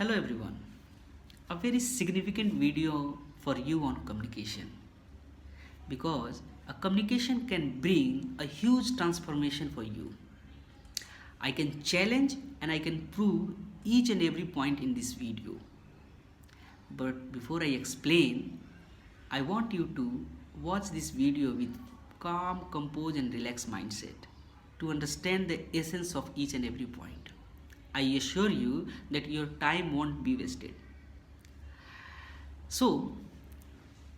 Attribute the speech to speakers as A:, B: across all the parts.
A: Hello everyone. A very significant video for you on communication because a communication can bring a huge transformation for you. I can challenge and I can prove each and every point in this video. But before I explain, I want you to watch this video with calm, composed and relaxed mindset to understand the essence of each and every point. I assure you that your time won't be wasted. So,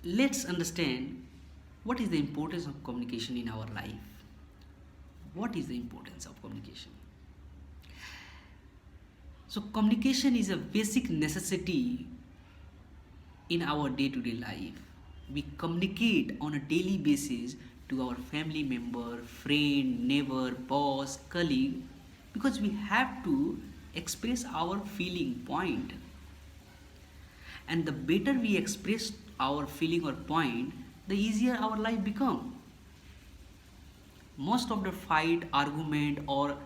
A: let's understand what is the importance of communication in our life. What is the importance of communication? So, communication is a basic necessity in our day to day life. We communicate on a daily basis to our family member, friend, neighbor, boss, colleague because we have to express our feeling point. And the better we express our feeling or point, the easier our life become. Most of the fight, argument or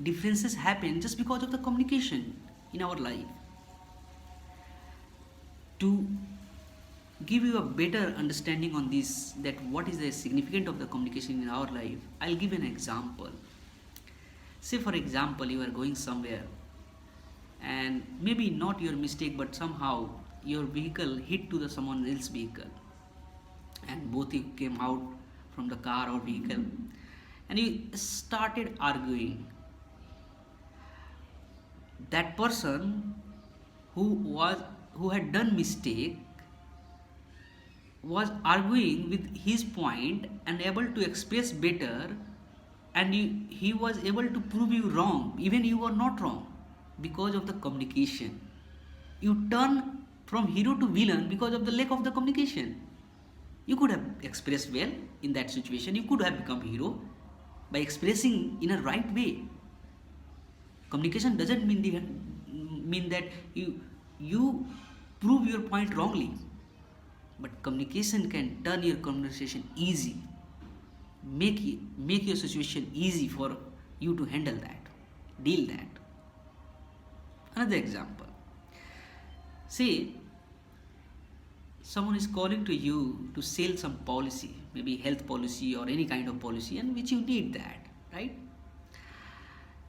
A: differences happen just because of the communication in our life. To give you a better understanding on this, that what is the significance of the communication in our life, I'll give an example. Say for example, you are going somewhere and maybe not your mistake, but somehow your vehicle hit to the someone else's vehicle, and both you came out from the car or vehicle and you started arguing. That person who was who had done mistake was arguing with his point and able to express better, and he was able to prove you wrong even you were not wrong because of the communication. You turn from hero to villain because of the lack of the communication. You could have expressed well in that situation, you could have become hero by expressing in a right way. Communication doesn't mean that you prove your point wrongly, but communication can turn your conversation easy, make your situation easy for you to handle that, deal that. Another example, say someone is calling to you to sell some policy, maybe health policy or any kind of policy, and which you need that, right?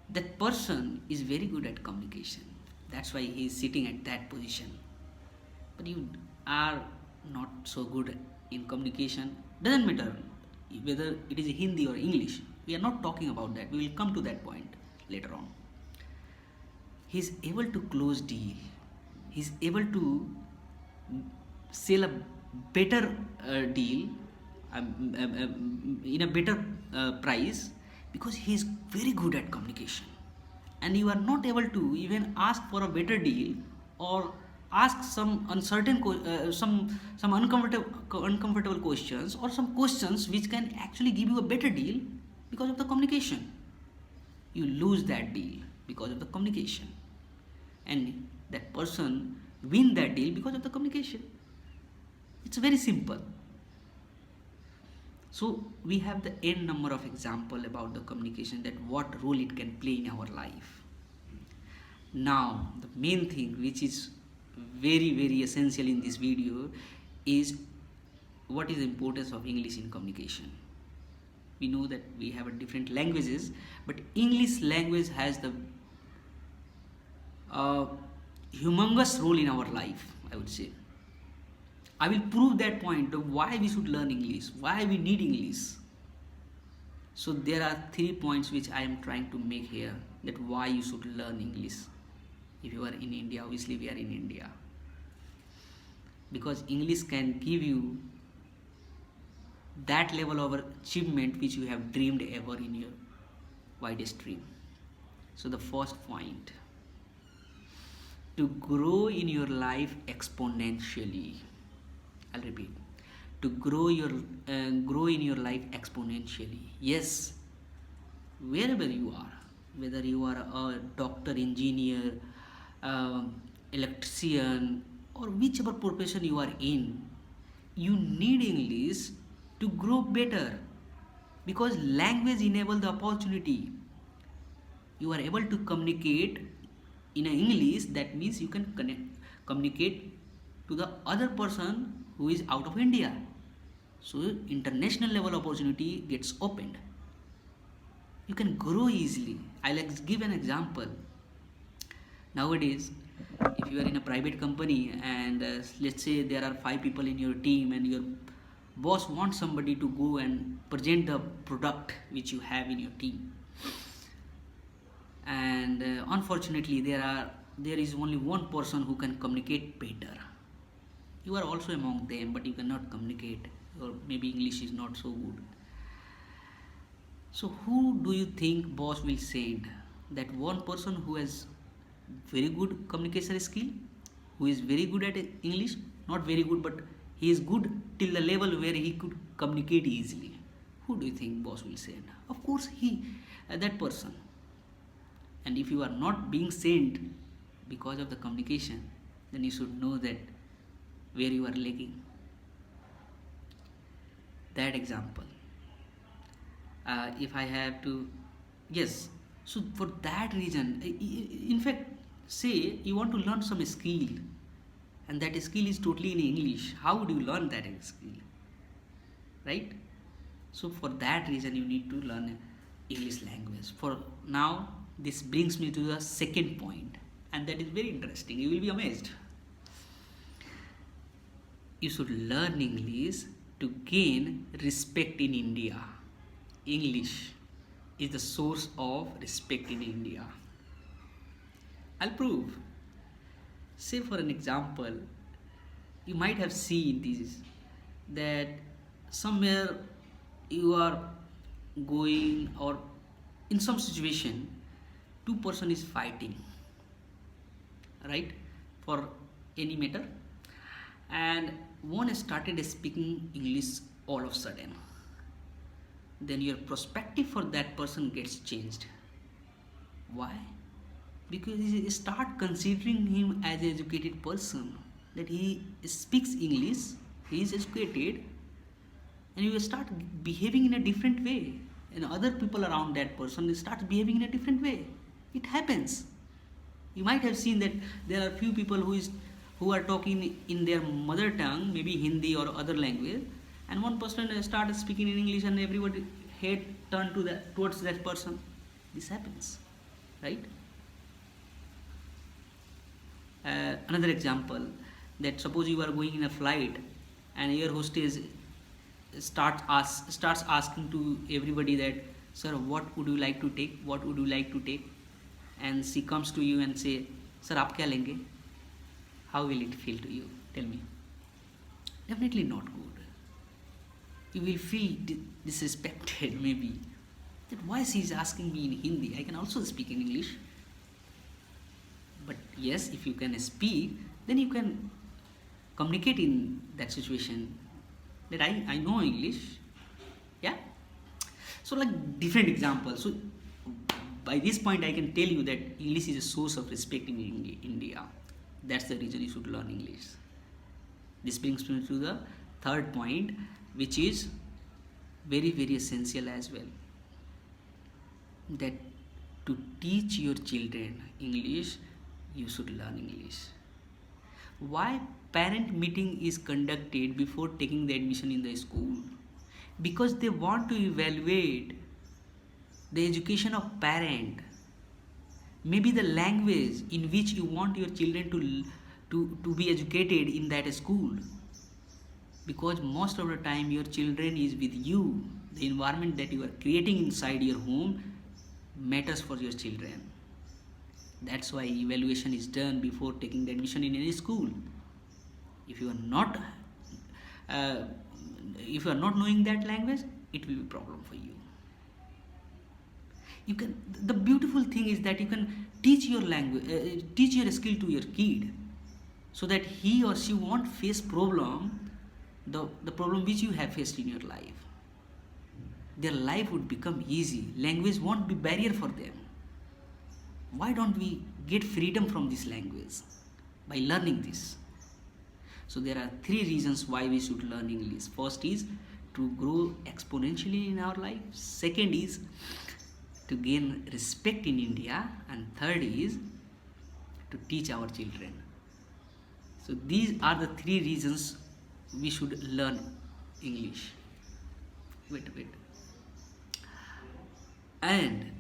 A: That person is very good at communication, that's why he is sitting at that position. But you are not so good in communication. Doesn't matter whether it is Hindi or English, we are not talking about that, we will come to that point later on. He is able to close deal, he is able to sell a better deal, in a better price, because he is very good at communication. And you are not able to even ask for a better deal or ask some some uncomfortable questions, or some questions which can actually give you a better deal because of the communication. You lose that deal because of the communication, and that person win that deal because of the communication. It's very simple. So we have the n number of example about the communication, that what role it can play in our life. Now the main thing which is very essential in this video is what is the importance of English in communication. We know that we have a different languages, but English language has the humongous role in our life, I would say. I will prove that point of why we should learn English, why we need English. So there are 3 points which I am trying to make here, that why you should learn English. If you are in India, obviously we are in India, because English can give you that level of achievement which you have dreamed ever in your widest dream. So the first point, to grow in your life exponentially. I'll repeat, to grow in your life exponentially. Yes, wherever you are, whether you are a doctor, engineer, electrician, or whichever profession you are in, you need English to grow better, because language enable the opportunity. You are able to communicate in a English, that means you can communicate to the other person who is out of India. So international level opportunity gets opened. You can grow easily. I'll give an example. Nowadays, if you are in a private company and let's say there are 5 people in your team, and your boss wants somebody to go and present the product which you have in your team, and unfortunately there is only one person who can communicate better. You are also among them, but you cannot communicate, or maybe English is not so good. So who do you think boss will send? That one person who has very good communication skill, who is very good at English, not very good, but he is good till the level where he could communicate easily. Who do you think boss will send? Of course, that person. And if you are not being sent because of the communication, then you should know that where you are lacking. That example. If I have to, yes. So for that reason, in fact, say you want to learn some skill, and that skill is totally in English. How would you learn that skill? Right? So for that reason, you need to learn English language. For now, this brings me to the second point, and that is very interesting. You will be amazed. You should learn English to gain respect in India. English is the source of respect in India. I'll prove. Say for an example, you might have seen this, that somewhere you are going, or in some situation, two person is fighting, right, for any matter, and one started speaking English all of a sudden. Then your perspective for that person gets changed. Why? Because you start considering him as an educated person, that he speaks English, he is educated, and you start behaving in a different way, and other people around that person start behaving in a different way. It happens. You might have seen that there are few people who are talking in their mother tongue, maybe Hindi or other language, and one person started speaking in English, and everybody head turned towards that person. This happens, right? Another example, that suppose you are going in a flight, and air hostess starts asking to everybody that, sir, what would you like to take? What would you like to take? And she comes to you and say, sir, aap kya lenge? How will it feel to you? Tell me. Definitely not good. You will feel disrespected, maybe. That why she is asking me in Hindi? I can also speak in English. But yes, if you can speak, then you can communicate in that situation. That I know English. Yeah? So like different examples. So by this point I can tell you that English is a source of respect in India. That's the reason you should learn English. This brings me to the third point, which is very, very essential as well. That to teach your children English, you should learn English. Why parent meeting is conducted before taking the admission in the school? Because they want to evaluate the education of parent, maybe the language in which you want your children to be educated in that school. Because most of the time your children is with you. The environment that you are creating inside your home matters for your children. That's why evaluation is done before taking the admission in any school. If you are not knowing that language, it will be a problem for you. The beautiful thing is that you can teach your language, teach your skill to your kid, so that he or she won't face the problem which you have faced in your life. Their life would become easy. Language won't be barrier for them. Why don't we get freedom from this language by learning this? So there are 3 reasons why we should learn English. First is to grow exponentially in our life. Second is to gain respect in India. And third is to teach our children. So these are the three reasons we should learn English. Wait. And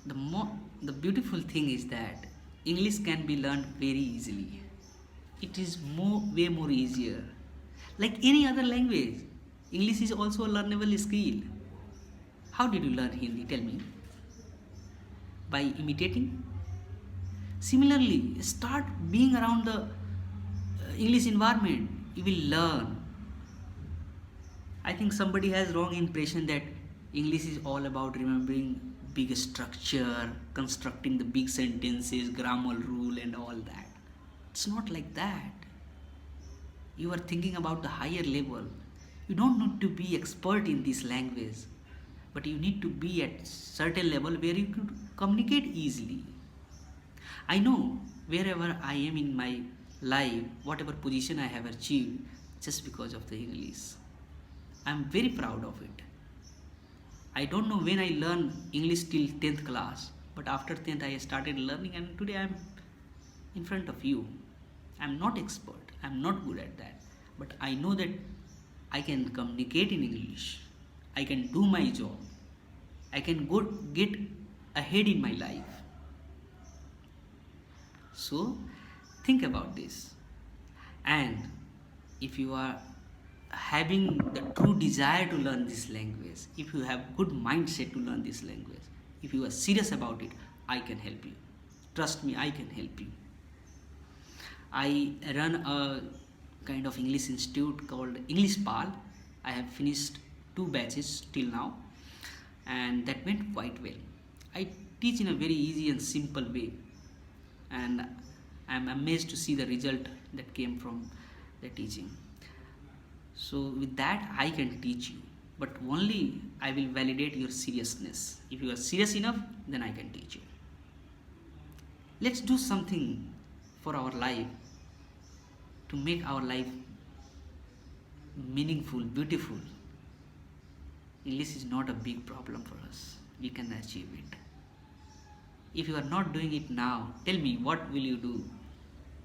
A: the beautiful thing is that English can be learned very easily. It is way more easier. Like any other language, English is also a learnable skill. How did you learn Hindi? Tell me. By imitating? Similarly, start being around the English environment. You will learn. I think somebody has wrong impression that English is all about remembering big structure, constructing the big sentences, grammar rule and all that. It's not like that. You are thinking about the higher level. You don't need to be expert in this language, but you need to be at certain level where you could communicate easily. I know wherever I am in my life, whatever position I have achieved, just because of the English. I am very proud of it. I don't know when I learned English till 10th class, but after 10th I started learning, and today I am in front of you. I am not expert, I am not good at that, but I know that I can communicate in English. I can do my job. I can get ahead in my life. So think about this. And if you are having the true desire to learn this language, if you have good mindset to learn this language, if you are serious about it, I can help you. Trust me, I can help you. I run a kind of English institute called English Pal. I have finished 2 batches till now, and that went quite well. I teach in a very easy and simple way, and I'm amazed to see the result that came from the teaching. So with that I can teach you, but only I will validate your seriousness. If you are serious enough, then I can teach you. Let's do something for our life to make our life meaningful, beautiful. English is not a big problem for us. We can achieve it. If you are not doing it now, tell me, what will you do?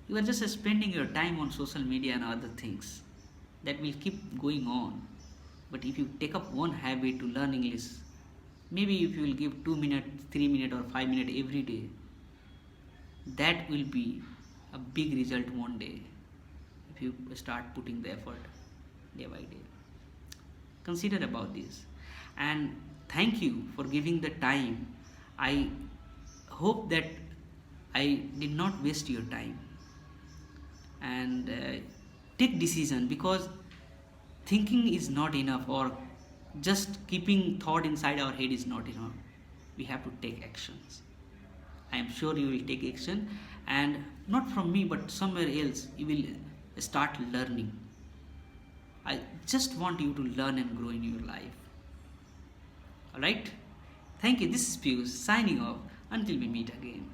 A: You are just spending your time on social media and other things. That will keep going on. But if you take up one habit to learn English, maybe if you will give 2 minutes, 3 minutes or 5 minutes every day, that will be a big result one day if you start putting the effort day by day. Consider about this, and thank you for giving the time. I hope that I did not waste your time, and take decision, because thinking is not enough, or just keeping thought inside our head is not enough. We have to take actions. I am sure you will take action, and not from me but somewhere else you will start learning. I just want you to learn and grow in your life. Alright? Thank you. This is Piyush signing off. Until we meet again.